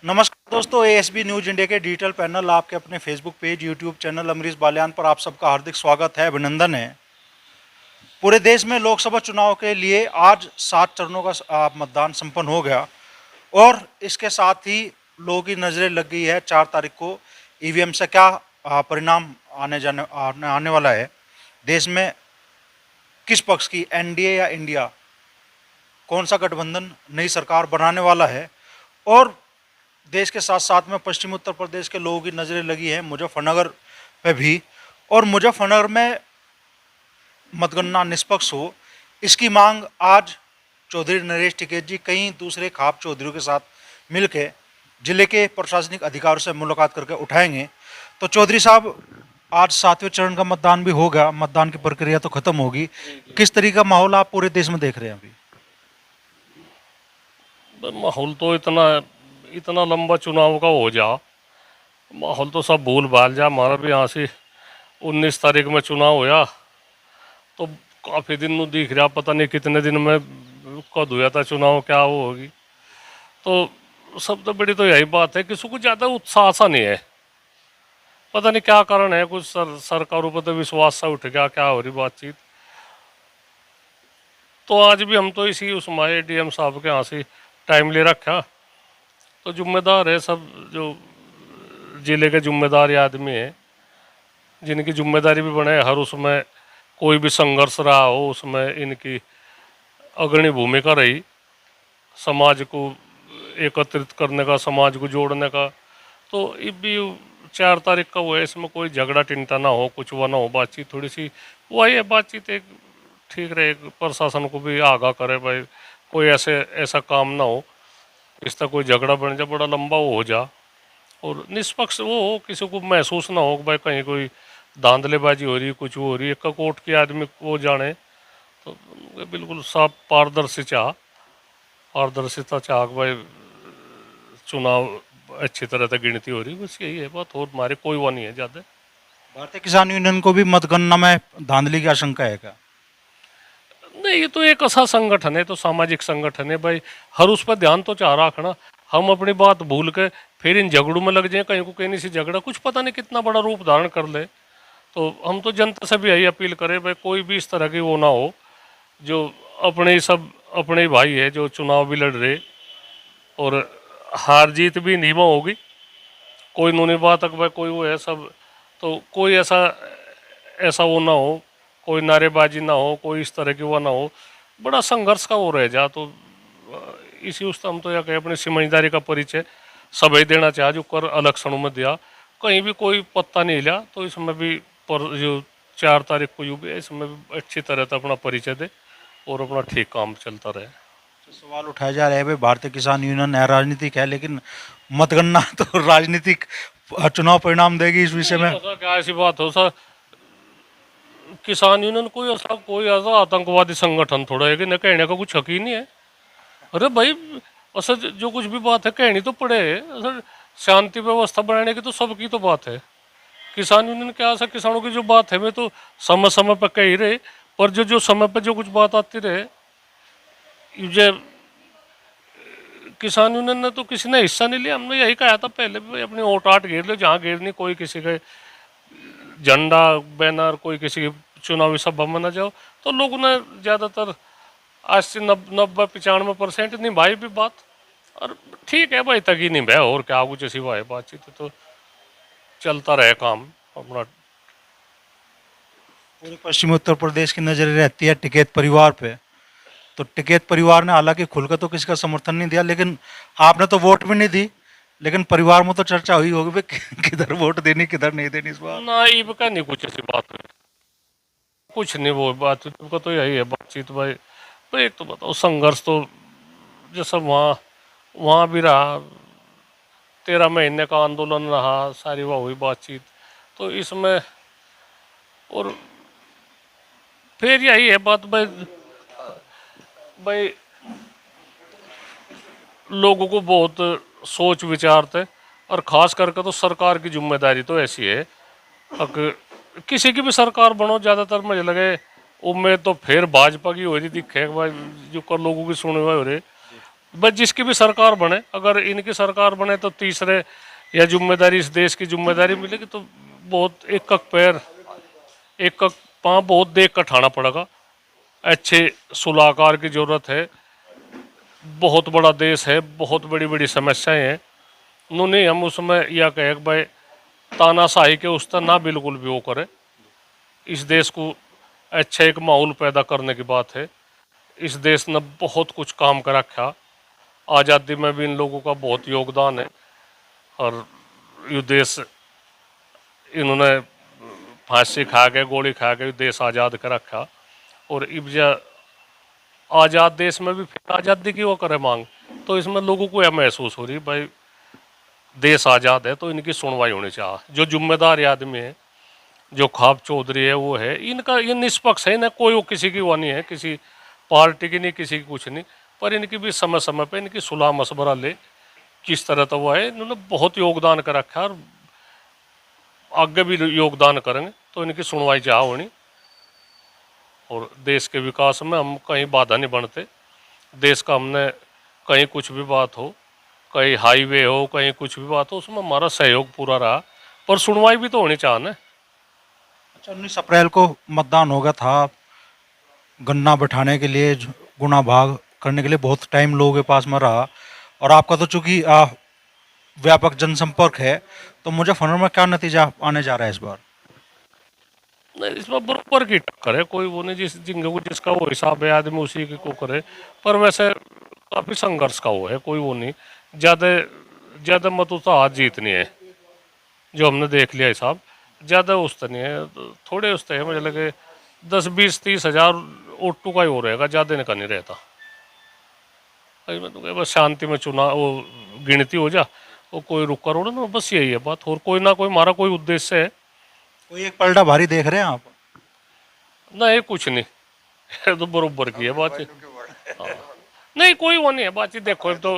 नमस्कार दोस्तों, ASB news India के डिजिटल पैनल आपके अपने Facebook page, YouTube channel Amrish Baliyan पर आप सबका हार्दिक स्वागत है, अभिनंदन है। पूरे देश में लोकसभा चुनाव के लिए आज 7 चरणों का मतदान संपन्न हो गया और इसके साथ ही लोगों की नज़रें लग गई है 4 तारीख को ईवीएम से क्या परिणाम आने वाला है। देश में किस पक्ष की एनडीए या इंडिया, कौन सा गठबंधन नई सरकार बनाने वाला है और देश के साथ साथ में पश्चिमी उत्तर प्रदेश के लोगों की नज़रें लगी हैं मुजफ्फरनगर पे भी। और मुजफ्फरनगर में मतगणना निष्पक्ष हो, इसकी मांग आज चौधरी नरेश टिकैत जी कई दूसरे खाप चौधरियों के साथ मिलकर जिले के प्रशासनिक अधिकारियों से मुलाकात करके उठाएंगे। तो चौधरी साहब, आज 7वें चरण का मतदान भी हो गया, मतदान की प्रक्रिया तो खत्म होगी, किस तरीके का माहौल आप पूरे देश में देख रहे हैं अभी? माहौल तो इतना लंबा चुनाव का हो जा, माहौल तो सब भूल भाल जा। हमारा भी यहाँ से 19 तारीख में चुनाव होया तो काफ़ी दिन नु दिख रहा, पता नहीं कितने दिन में कद हुआ था चुनाव, क्या वो होगी। तो सबसे बड़ी तो यही बात है कि किसी को ज़्यादा उत्साह सा नहीं है, पता नहीं क्या कारण है। कुछ सरकारों पर तो विश्वास सा उठ गया, क्या हो रही बातचीत। तो आज भी हम तो इसी उसमाए डीएम साहब के यहाँ से टाइम ले रखा। तो जिम्मेदार है सब, जो जिले के जिम्मेदार आदमी हैं, जिनकी जिम्मेदारी भी बने हर उसमें कोई भी संघर्ष रहा हो उसमें इनकी अग्रणी भूमिका रही, समाज को एकत्रित करने का, समाज को जोड़ने का। तो ये भी 4 तारीख का वो है, इसमें कोई झगड़ा टिंटा ना हो, कुछ वो ना हो, बातचीत थोड़ी सी वही है, बातचीत एक ठीक रहे। प्रशासन को भी आगाह करे भाई कोई ऐसा काम ना हो, इसका कोई झगड़ा बन जाए, बड़ा लंबा वो हो जा, और निष्पक्ष वो हो, किसी को महसूस ना हो कि भाई कहीं कोई धांधलेबाजी हो रही, कुछ हो रही है। एक कोर्ट के आदमी को जाने तो बिल्कुल साफ पारदर्शिता चाह कि भाई चुनाव अच्छी तरह से गिनती हो रही, बस यही है बात, और हमारे कोई वो नहीं है ज़्यादा। भारतीय किसान यूनियन को भी मतगणना में धांधली की आशंका है क्या? नहीं, ये तो एक ऐसा संगठन है, तो सामाजिक संगठन है भाई, हर उस पर ध्यान तो चाह रखना। हम अपनी बात भूल के फिर इन झगड़ों में लग जाए, कहीं को कहीं से झगड़ा कुछ पता नहीं कितना बड़ा रूप धारण कर ले। तो हम तो जनता से भी यही अपील करें भाई कोई भी इस तरह की वो ना हो, जो अपने ही भाई है जो चुनाव भी लड़ रहे, और हार जीत भी नहीं में होगी, कोई नूनी बात तक भाई कोई वो है सब। तो कोई ऐसा ऐसा वो ना हो, कोई नारेबाजी ना हो, कोई इस तरह की वो ना हो, बड़ा संघर्ष का वो रह जा। तो इसी उस हम तो या कहीं अपनी समझदारी का परिचय सभी देना चाहे, जो कर इलेक्शनों में दिया कहीं भी कोई पत्ता नहीं लिया, तो इसमें भी पर जो 4 तारीख को यूँ भी है, इसमें भी अच्छी तरह से अपना परिचय दे और अपना ठीक काम चलता रहे। तो सवाल उठाया जा रहा है भाई, भारतीय किसान यूनियन राजनीतिक है, लेकिन मतगणना तो राजनीतिक चुनाव परिणाम देगी, इस विषय में ऐसा क्या ऐसी बात हो सर, किसान यूनियन कोई ऐसा आतंकवादी संगठन थोड़ा है कि न कहने का कुछ हक ही नहीं है। अरे भाई असल जो कुछ भी बात है कहनी तो पड़े, असल शांति व्यवस्था बनाने की तो सबकी तो बात है। किसान यूनियन क्या ऐसा, किसानों की जो बात है मैं तो समय समय पर कह ही रहे, पर जो जो समय पर जो कुछ बात आती रहे, ये किसान यूनियन ने तो किसी ने हिस्सा नहीं लिया। हमने यही कहा था पहले भी, अपनी वोट आट घेर लो जहाँ घेरनी, कोई किसी के झंडा बैनर, कोई किसी की चुनावी सभा में न जाओ। तो लोगों ने ज़्यादातर 80 90 95% निभाई भी बात, और ठीक है भाई तक ही निभाए, और क्या कुछ सिवाय बातचीत तो चलता रहे काम अपना। पूरे पश्चिमी उत्तर प्रदेश की नजर रहती है टिकैत परिवार पे। तो टिकैत परिवार ने हालांकि खुलकर तो किसी का समर्थन नहीं दिया, लेकिन आपने तो वोट भी नहीं दी, लेकिन परिवार में तो चर्चा हुई होगी भाई किधर वोट देनी किधर नहीं देनी इस बार। ना ईब का नहीं कुछ ऐसी बात हुई, कुछ नहीं वो बातचीत का तो यही है बातचीत भाई। तो एक तो बताओ संघर्ष तो जैसा वहाँ वहाँ भी रहा, 13 महीने का आंदोलन रहा, सारी वह हुई बातचीत। तो इसमें और फिर यही है बात भाई, भाई लोगों को बहुत सोच विचार थे, और ख़ास करके तो सरकार की जिम्मेदारी तो ऐसी है, अगर किसी की भी सरकार बनो, ज़्यादातर मुझे लगे उम्मीद तो फिर भाजपा की हो रही दिखे भाई, जो कर लोगों की सुने हुए हो रहे। बस जिसकी भी सरकार बने, अगर इनकी सरकार बने तो तीसरे या जिम्मेदारी इस देश की जिम्मेदारी मिलेगी तो बहुत एक एक पैर एक एक पाँव बहुत देख कर ठाना पड़ेगा। अच्छे सलाहकार की जरूरत है। बहुत बड़ा देश है, बहुत बड़ी बड़ी समस्याएं हैं। उन्होंने हम उसमें यह कहे कि भाई तानाशाही के उस तरह ना बिल्कुल भी वो करे। इस देश को अच्छा एक माहौल पैदा करने की बात है। इस देश ने बहुत कुछ काम कर रखा। आज़ादी में भी इन लोगों का बहुत योगदान है। और ये देश इन्होंने फांसी खा के गोली खा के देश आज़ाद कर रखा। और अब आज़ाद देश में भी फिर आज़ादी की वो करे मांग, तो इसमें लोगों को यह महसूस हो रही भाई देश आज़ाद है तो इनकी सुनवाई होनी चाहिए। जो जिम्मेदार आदमी है, जो ख्वाब चौधरी है, वो है इनका, ये निष्पक्ष है ना, कोई वो किसी की वो नहीं है, किसी पार्टी की नहीं, किसी की कुछ नहीं। पर इनकी भी समय समय पे इनकी सुलह मशवरा ले किस तरह तो वो है। इन्होंने बहुत योगदान कर रखा है और आगे भी योगदान करेंगे, तो इनकी सुनवाई चाह होनी। और देश के विकास में हम कहीं बाधा नहीं बनते। देश का हमने कहीं कुछ भी बात हो, कहीं हाईवे हो, कहीं कुछ भी बात हो, उसमें हमारा सहयोग पूरा रहा। पर सुनवाई भी तो होनी चाहिए ना। अच्छा, 19 अप्रैल को मतदान होगा था। गन्ना बैठाने के लिए, गुना भाग करने के लिए बहुत टाइम लोगों के पास में रहा। और आपका तो चूंकि व्यापक जनसंपर्क है, तो मुजफ्फरनगर में क्या नतीजा आने जा रहा है इस बार? नहीं, इसमें बराबर की टक्कर है, कोई वो नहीं। जिनको जिसका वो हिसाब है आदमी उसी को करे। पर वैसे काफ़ी संघर्ष का वो है, कोई वो नहीं। ज़्यादा ज़्यादा मत तो हाथ जीतनी है, जो हमने देख लिया हिसाब। ज़्यादा उस नहीं है, थोड़े उस है। मुझे लगे 10-20-30 हज़ार ओटू का ही हो रहेगा, ज़्यादा का नहीं रहता। भाई मैं तो कह बस शांति में चुनाव वो गिनती हो जा, वो कोई रुका रोड़ा ना, बस यही है बात। और कोई ना कोई हमारा कोई उद्देश्य है कोई एक पलड़ा भारी देख रहे हैं आप? ना, ये कुछ नहीं। ये तो बरोबर की है बातचीत। हाँ। नहीं, कोई वो नहीं है बातचीत। देखो अब तो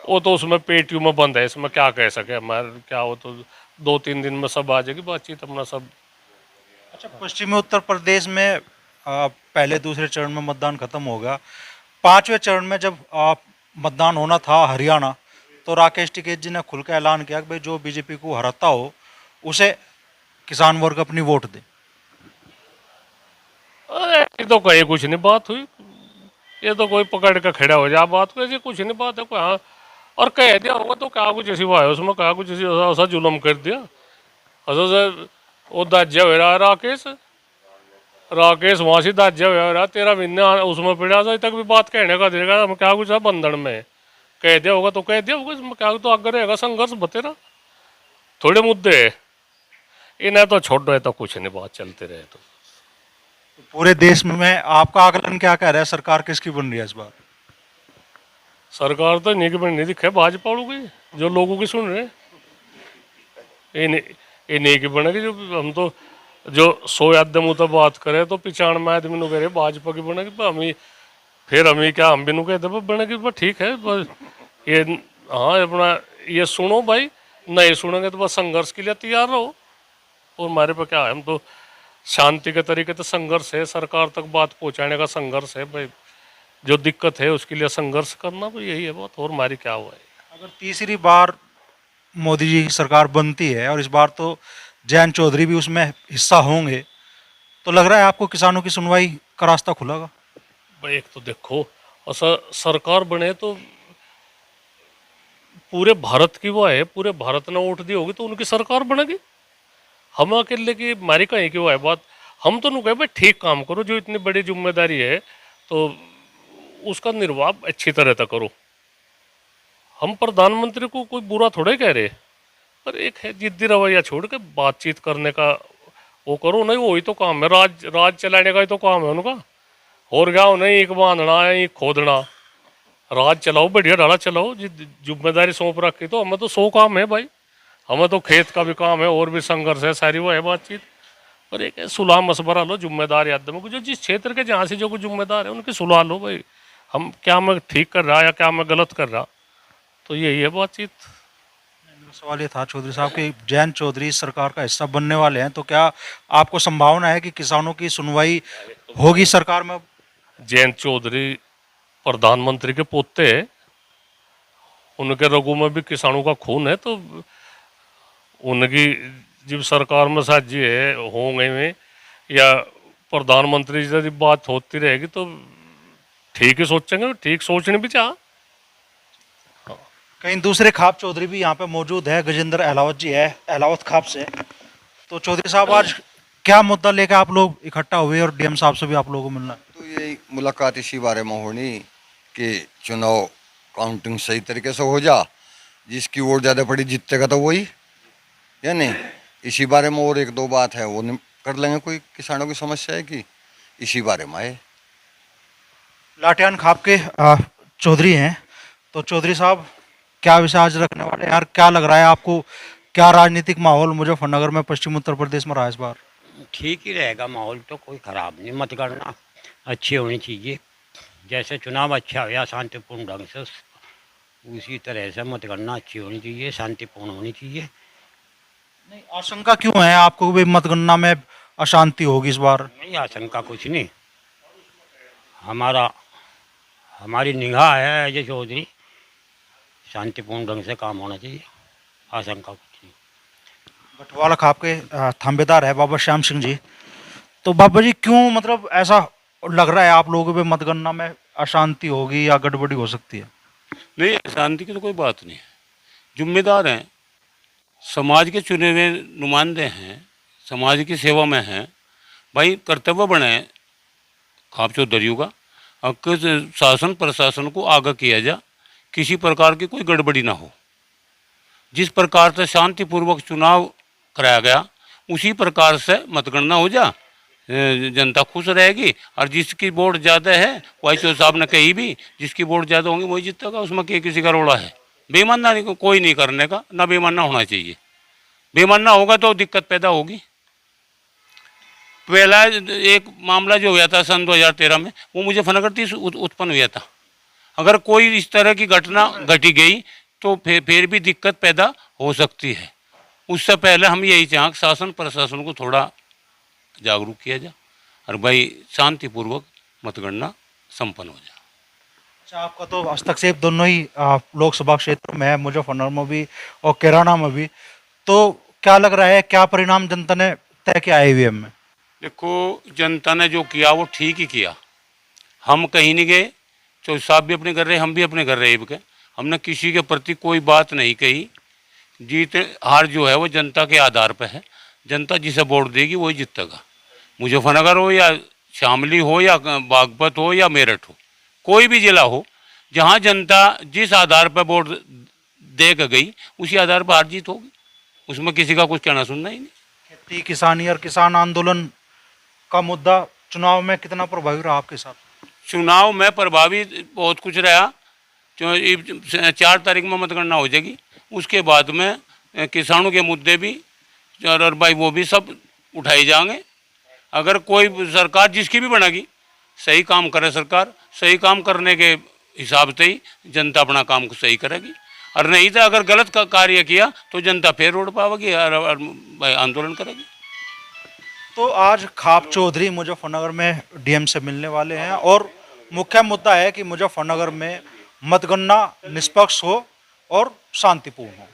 वो तो उसमें पेटियों में बंद है, इसमें क्या कह सके हमारे क्या। वो तो 2-3 दिन में सब आ जाएगी बातचीत अपना सब। अच्छा, पश्चिमी उत्तर प्रदेश में पहले दूसरे चरण में मतदान खत्म होगा। पांचवें चरण में जब मतदान होना था हरियाणा, तो राकेश टिकैत जी ने खुल के ऐलान किया कि भाई जो बीजेपी को हराता हो उसे किसान वर्ग अपनी वोट दे। अरे ये तो कहीं कुछ नहीं बात हुई। ये तो कोई पकड़ के खड़ा हो जा बात को, ऐसी कुछ नहीं बात है कोई। हाँ, और कह दिया होगा तो क्या कुछ ऐसी हुआ है उसमें, क्या कुछ ऐसी ऐसा जुलम कर दिया। ऐसा से वो दाज्या हो रहा है राकेश। राकेश वहाँ से दाज्या हो रहा, 13 महीने उसमें पड़ा, अभी तक भी बात कहने का देगा। हम क्या कुछ है बंधन में कह दिया होगा तो कह दिया होगा, इसमें क्या तो आगे रहेगा संघर्ष बतेरा। थोड़े मुद्दे है इन्हें तो छोड़ रहे तो कुछ नहीं, बात चलते रहे तो। पूरे देश में आपका आकलन क्या कह रहा है, सरकार किसकी बन रही है इस बार? सरकार तो नहीं की नहीं दिखे, भाजपा की जो लोगों की सुन रहे हैं। ये नहीं की बनेगी। जो हम तो जो 100 आदमी तो बात करे तो 95 आदमी नु कह रहे भाजपा की बनेगी। पर हम ही फिर हम ही क्या हम भी नु कहते बनेगी। पर ठीक है बस ये। हाँ अपना ये सुनो भाई, नहीं सुनेंगे तो बस संघर्ष के लिए तैयार रहो। और हमारे पे क्या है, हम तो शांति के तरीके से संघर्ष है, सरकार तक बात पहुंचाने का संघर्ष है भाई। जो दिक्कत है उसके लिए संघर्ष करना, तो यही है बात। और हमारी क्या हुआ है। अगर तीसरी बार मोदी जी की सरकार बनती है और इस बार तो जयंत चौधरी भी उसमें हिस्सा होंगे, तो लग रहा है आपको किसानों की सुनवाई का रास्ता खुलेगा? भाई एक तो देखो, ऐसा सरकार बने तो पूरे भारत की वो है, पूरे भारत ने वोट दी होगी तो उनकी सरकार बनेगी। हम अकेले की हमारी कहीं की वो है बात। हम तो नहीं कहे भाई ठीक काम करो, जो इतनी बड़ी जिम्मेदारी है तो उसका निर्वाह अच्छी तरह से करो। हम प्रधानमंत्री को कोई बुरा थोड़े कह रहे, पर एक है जिद्दी रवैया छोड़ के बातचीत करने का वो करो। नहीं वही तो काम है, राज चलाने का ही तो काम है उनका। और क्या नहीं, एक बांधना है एक खोदना। राज चलाओ, बढ़िया डाला चलाओ। जिम्मेदारी सौंप रखी तो हमें तो 100 काम है भाई। हमें तो खेत का भी काम है और भी संघर्ष है, सारी वो है बातचीत। पर एक है सुलह मशवरा लो जिम्मेदार आदमी को, जो जिस क्षेत्र के जहाँ से जो कोई जिम्मेदार है उनकी सुलह लो भाई। हम क्या मैं ठीक कर रहा या क्या मैं गलत कर रहा, तो यही है बातचीत। मेरा सवाल ये था चौधरी साहब कि जयंत चौधरी इस सरकार का हिस्सा बनने वाले हैं, तो क्या आपको संभावना है कि किसानों की सुनवाई होगी सरकार में? जयंत चौधरी प्रधानमंत्री के पोते हैं, उनके रगों में भी किसानों का खून है, तो उनकी जब सरकार में साझी है होंगे में या प्रधानमंत्री से जब बात होती रहेगी तो ठीक ही सोचेंगे, ठीक सोचने भी चाह। कहीं दूसरे खाप चौधरी भी यहाँ पे मौजूद है, गजेंद्र अहलावत जी है अहलावत खाप से। तो चौधरी साहब, आज क्या मुद्दा लेकर आप लोग इकट्ठा हुए और डीएम साहब से भी आप लोगों को मिलना? तो ये मुलाकात इसी बारे में होनी कि चुनाव काउंटिंग सही तरीके से हो जा, जिसकी वोट ज़्यादा पड़ी जीतेगा तो वही, या नहीं। इसी बारे में और एक दो बात है वो कर लेंगे। कोई किसानों की समस्या है कि इसी बारे में आए। लाटियान खाप के चौधरी हैं, तो चौधरी साहब क्या विषय आज रखने वाले हैं? यार क्या लग रहा है आपको, क्या राजनीतिक माहौल मुजफ्फरनगर में, पश्चिम उत्तर प्रदेश में रहा है इस बार? ठीक ही रहेगा माहौल, तो कोई ख़राब नहीं। मतगणना अच्छी होनी चाहिए, जैसे चुनाव अच्छा हुआ शांतिपूर्ण ढंग से, उसी तरह से मतगणना अच्छी होनी चाहिए, शांतिपूर्ण होनी चाहिए। नहीं, आशंका क्यों है आपको भी मतगणना में अशांति होगी इस बार? नहीं, आशंका कुछ नहीं। हमारी निगाह है अजय चौधरी, शांतिपूर्ण ढंग से काम होना चाहिए, आशंका कुछ नहीं। बटवाला खाप के थांबेदार है बाबा श्याम सिंह जी। तो बाबा जी, क्यों मतलब ऐसा लग रहा है आप लोगों पे मतगणना में अशांति होगी या गड़बड़ी हो सकती है? नहीं, शांति की तो कोई बात नहीं है। जिम्मेदार हैं, समाज के चुने हुए नुमाइंदे हैं, समाज की सेवा में हैं भाई। कर्तव्य बने खाप चौधरियों का कि शासन प्रशासन को आगाह किया जा, किसी प्रकार की कोई गड़बड़ी ना हो। जिस प्रकार से शांतिपूर्वक चुनाव कराया गया उसी प्रकार से मतगणना हो जा, जनता खुश रहेगी। और जिसकी वोट ज़्यादा है, वाई चौधरी साहब ने कही भी, जिसकी वोट ज़्यादा होंगी वही जीतेगा। उसमें किसी का रोड़ा है? बेईमानना कोई नहीं करने का, ना बेईमानना होना चाहिए। बेईमानना होगा तो दिक्कत पैदा होगी। पहला एक मामला जो हुआ था सन 2013 में, वो मुजफ्फरनगर से उत्पन्न हुआ था। अगर कोई इस तरह की घटना घटी गई तो फिर भी दिक्कत पैदा हो सकती है। उससे पहले हम यही चाहें कि शासन प्रशासन को थोड़ा जागरूक किया जाए और भाई शांतिपूर्वक मतगणना संपन्न हो जाए। अच्छा, आपका तो हस्तक्षेप दोनों ही लोकसभा क्षेत्र में है, मुजफ्फरनगर में भी और कैराना में भी। तो क्या लग रहा है, क्या परिणाम जनता ने तय किया है ईवीएम में? देखो, जनता ने जो किया वो ठीक ही किया। हम कहीं नहीं गए, चौधरी साहब भी अपने घर रहे, हम भी अपने घर रहे के। हमने किसी के प्रति कोई बात नहीं कही। जीत हार जो है वो जनता के आधार पर है। जनता जिसे वोट देगी वही जीतेगा। मुजफ्फरनगर हो या शामली हो या बागपत हो या मेरठ हो, कोई भी जिला हो, जहाँ जनता जिस आधार पर वोट दे के गई उसी आधार पर हार जीत होगी। उसमें किसी का कुछ कहना सुनना ही नहीं। खेती किसानी और किसान आंदोलन का मुद्दा चुनाव में कितना प्रभावी रहा आपके साथ? चुनाव में प्रभावी बहुत कुछ रहा। 4 तारीख में मतगणना हो जाएगी, उसके बाद में किसानों के मुद्दे भी और भाई वो भी सब उठाए जाएंगे। अगर कोई सरकार जिसकी भी बनेगी, सही काम करे सरकार, सही काम करने के हिसाब से ही जनता अपना काम को सही करेगी। और नहीं तो अगर गलत कार्य किया तो जनता फिर रोड पावेगी और भाई आंदोलन करेगी। तो आज खाप चौधरी मुजफ्फरनगर में डीएम से मिलने वाले हैं और मुख्य मुद्दा है कि मुजफ्फरनगर में मतगणना निष्पक्ष हो और शांतिपूर्ण हो।